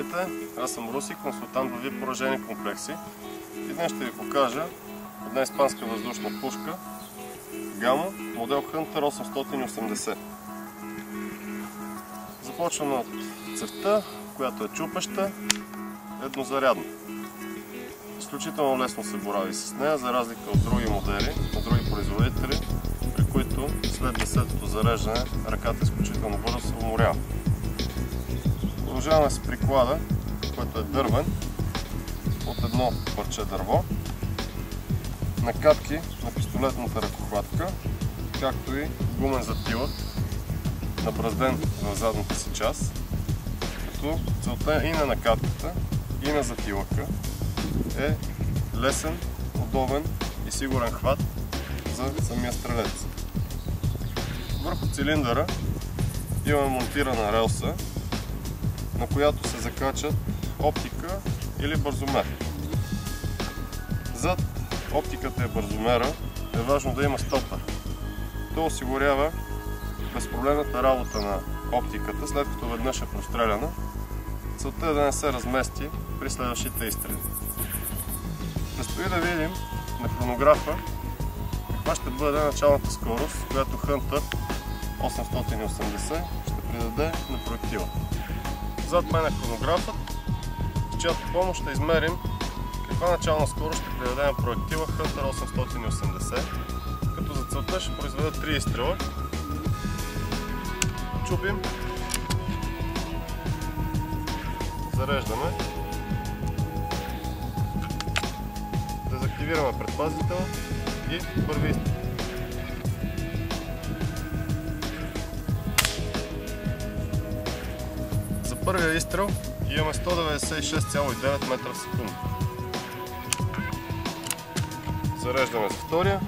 Здравейте, аз съм Руси, консултант във VIP оръжейни комплекси и днес ще ви покажа една испанска въздушна пушка Gamo, модел Hunter 880. Започваме от цевта, която е чупеща, еднозарядна. Изключително лесно се борави с нея, за разлика от други модели, от други производители, при които след 10-то зареждане ръката изключително бързо се уморява. Продължаваме с приклада, който е дървен, от едно парче дърво, накатки на пистолетната ръкохватка, както и гумен затилък, набразден в задната си част, като целта и на накатката, и на затилъка е лесен, удобен и сигурен хват за самия стрелец. Върху цилиндъра имаме монтирана релса, на която се закачат оптика или бързомер. Зад оптиката и бързомера е важно да има стопер. То осигурява безпроблемната работа на оптиката, след като веднъж е простреляна. Целта е да не се размести при следващите изстрели. Предстои да видим на хронографа каква ще бъде началната скорост, която Hunter 880 ще придаде на проектила. Зад мен е хронографът, с чиято помощ ще измерим каква начална скорост ще придаде на проектила Hunter 880, като за целта ще произведа 3 изстрела. Чупим, зареждаме, дезактивираме предпазителя и първи изстрел. За първия изстрел имаме 196,9 метра в секунда. Зареждаме за втория.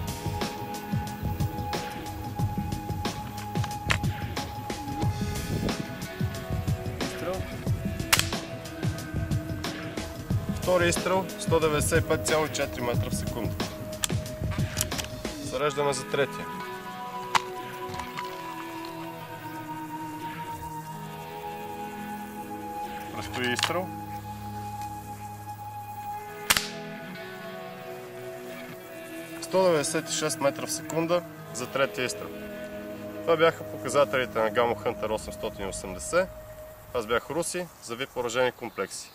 Изстрел. Втори изстрел 195,4 метра в секунда. Зареждаме за третия. Предстои изстрел. – 196 метра в секунда за третия изстрел. Това бяха показателите на Gamo Hunter 880. Аз бях Руси за VIP оръжейни комплекси.